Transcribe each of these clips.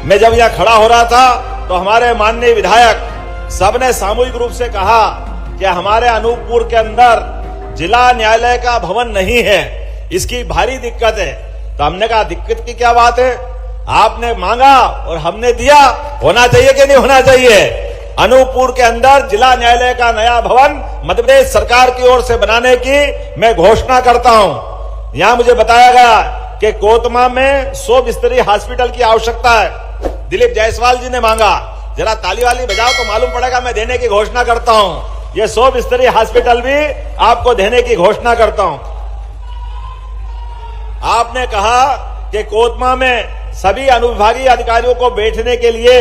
मैं जब यहाँ खड़ा हो रहा था तो हमारे माननीय विधायक सबने सामूहिक रूप से कहा कि हमारे अनूपपुर के अंदर जिला न्यायालय का भवन नहीं है, इसकी भारी दिक्कत है। तो हमने कहा दिक्कत की क्या बात है, आपने मांगा और हमने दिया, होना चाहिए कि नहीं होना चाहिए। अनूपपुर के अंदर जिला न्यायालय का नया भवन मध्य प्रदेश सरकार की ओर से बनाने की मैं घोषणा करता हूं। यहां मुझे बताया गया कि कोतमा में 100 बिस्तरी हॉस्पिटल की आवश्यकता है। दिलीप जायसवाल जी ने मांगा, जरा ताली वाली बजाओ तो मालूम पड़ेगा, मैं देने की घोषणा करता हूं। ये 100 बिस्तरी हॉस्पिटल भी आपको देने की घोषणा करता हूं। आपने कहा कि कोतमा में सभी अनुविभागीय अधिकारियों को बैठने के लिए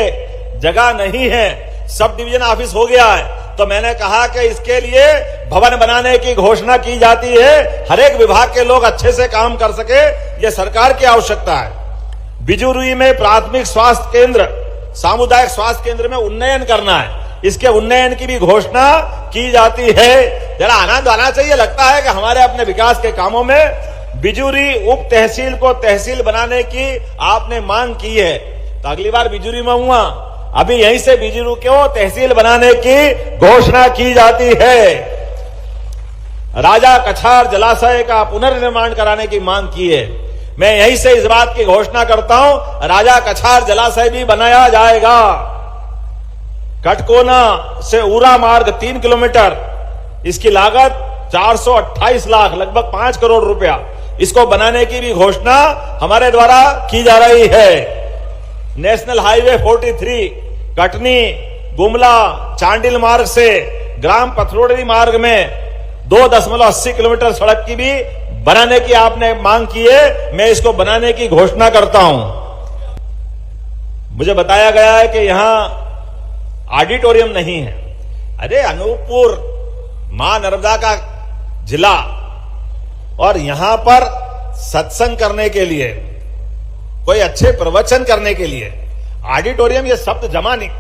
जगह नहीं है, सब डिवीजन ऑफिस हो गया है। तो मैंने कहा कि इसके लिए भवन बनाने की घोषणा की जाती है, हर एक विभाग के लोग अच्छे से काम कर सके, ये सरकार की आवश्यकता है। बिजुरुई में प्राथमिक स्वास्थ्य केंद्र, सामुदायिक स्वास्थ्य केंद्र में उन्नयन करना है, इसके उन्नयन की भी घोषणा की जाती है। जरा आनंद आना चाहिए, लगता है कि हमारे अपने विकास के कामों में बिजुरी उप तहसील को तहसील बनाने की आपने मांग की है। तो अगली बार बिजुरी में हुआ, अभी यहीं से बिजुरी को तहसील बनाने की घोषणा की जाती है। राजा कछार जलाशय का पुनर्निर्माण कराने की मांग की है। मैं यहीं से इस बात की घोषणा करता हूं, राजा कछार जलाशय भी बनाया जाएगा। कटकोना से उरा मार्ग 3 किलोमीटर, इसकी लागत 428 लाख, लगभग 5 करोड़ रुपया, इसको बनाने की भी घोषणा हमारे द्वारा की जा रही है। नेशनल हाईवे 43 कटनी गुमला चांडिल मार्ग से ग्राम पथरोड़ी मार्ग में 2.80 किलोमीटर सड़क की भी बनाने की आपने मांग की है, मैं इसको बनाने की घोषणा करता हूं। मुझे बताया गया है कि यहां ऑडिटोरियम नहीं है। अरे अनूपपुर मां नर्मदा का जिला, और यहां पर सत्संग करने के लिए, कोई अच्छे प्रवचन करने के लिए ऑडिटोरियम, ये शब्द जमा नहीं।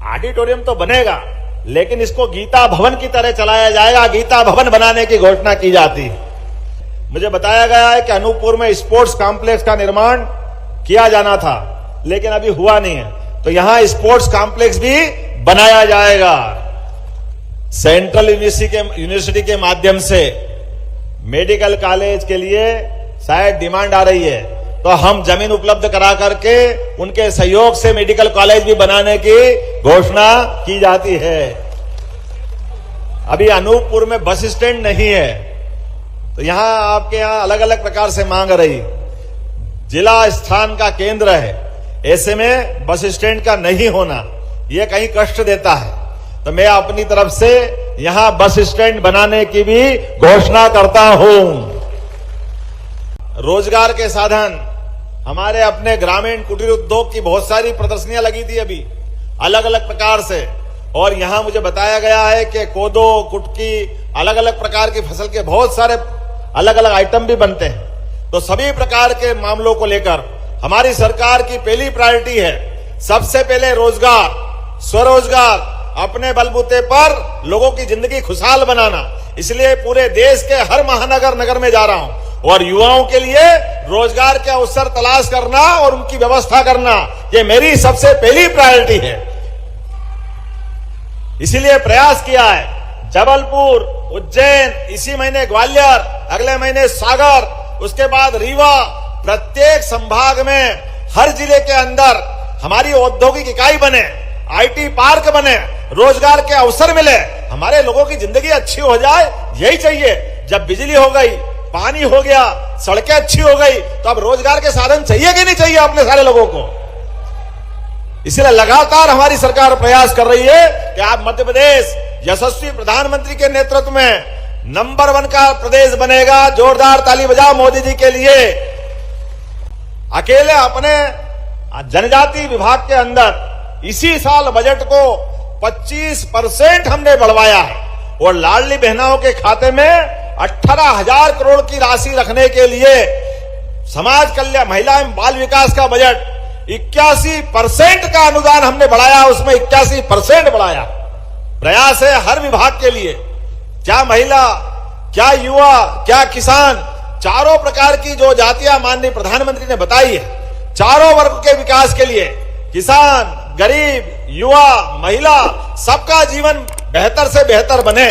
ऑडिटोरियम तो बनेगा, लेकिन इसको गीता भवन की तरह चलाया जाएगा, गीता भवन बनाने की घोषणा की जाती है। मुझे बताया गया है कि अनूपपुर में स्पोर्ट्स कॉम्प्लेक्स का निर्माण किया जाना था, लेकिन अभी हुआ नहीं है, तो यहां स्पोर्ट्स कॉम्प्लेक्स भी बनाया जाएगा। सेंट्रल यूनिवर्सिटी के माध्यम से मेडिकल कॉलेज के लिए शायद डिमांड आ रही है, तो हम जमीन उपलब्ध करा करके उनके सहयोग से मेडिकल कॉलेज भी बनाने की घोषणा की जाती है। अभी अनूपपुर में बस स्टैंड नहीं है, तो यहां आपके यहां अलग अलग प्रकार से मांग रही, जिला स्थान का केंद्र है, ऐसे में बस स्टैंड का नहीं होना यह कहीं कष्ट देता है। तो मैं अपनी तरफ से यहां बस स्टैंड बनाने की भी घोषणा करता हूं। रोजगार के साधन, हमारे अपने ग्रामीण कुटीर उद्योग की बहुत सारी प्रदर्शनियां लगी थी अभी अलग अलग प्रकार से, और यहां मुझे बताया गया है कि कोदो कुटकी अलग अलग प्रकार की फसल के बहुत सारे अलग अलग आइटम भी बनते हैं। तो सभी प्रकार के मामलों को लेकर हमारी सरकार की पहली प्रायोरिटी है, सबसे पहले रोजगार, स्वरोजगार, अपने बलबूते पर लोगों की जिंदगी खुशहाल बनाना। इसलिए पूरे देश के हर महानगर नगर में जा रहा हूं और युवाओं के लिए रोजगार के अवसर तलाश करना और उनकी व्यवस्था करना, ये मेरी सबसे पहली प्रायोरिटी है। इसीलिए प्रयास किया है, जबलपुर, उज्जैन, इसी महीने ग्वालियर, अगले महीने सागर, उसके बाद रीवा, प्रत्येक संभाग में हर जिले के अंदर हमारी औद्योगिक इकाई बने, आईटी पार्क बने, रोजगार के अवसर मिले, हमारे लोगों की जिंदगी अच्छी हो जाए, यही चाहिए। जब बिजली हो गई, पानी हो गया, सड़कें अच्छी हो गई, तो अब रोजगार के साधन चाहिए कि नहीं चाहिए अपने सारे लोगों को। इसलिए लगातार हमारी सरकार प्रयास कर रही है कि आप मध्य प्रदेश यशस्वी प्रधानमंत्री के नेतृत्व में नंबर 1 का प्रदेश बनेगा। जोरदार ताली बजाओ मोदी जी के लिए। अकेले अपने जनजाति विभाग के अंदर इसी साल बजट को 25% हमने बढ़वाया है, और लाडली बहनाओं के खाते में 18,000 करोड़ की राशि रखने के लिए समाज कल्याण, महिला एवं बाल विकास का बजट 81% का अनुदान हमने बढ़ाया, उसमें 81% बढ़ाया। प्रयास है हर विभाग के लिए, क्या महिला, क्या युवा, क्या किसान, चारों प्रकार की जो जातियां माननीय प्रधानमंत्री ने बताई है, चारों वर्ग के विकास के लिए किसान, गरीब, युवा, महिला सबका जीवन बेहतर से बेहतर बने।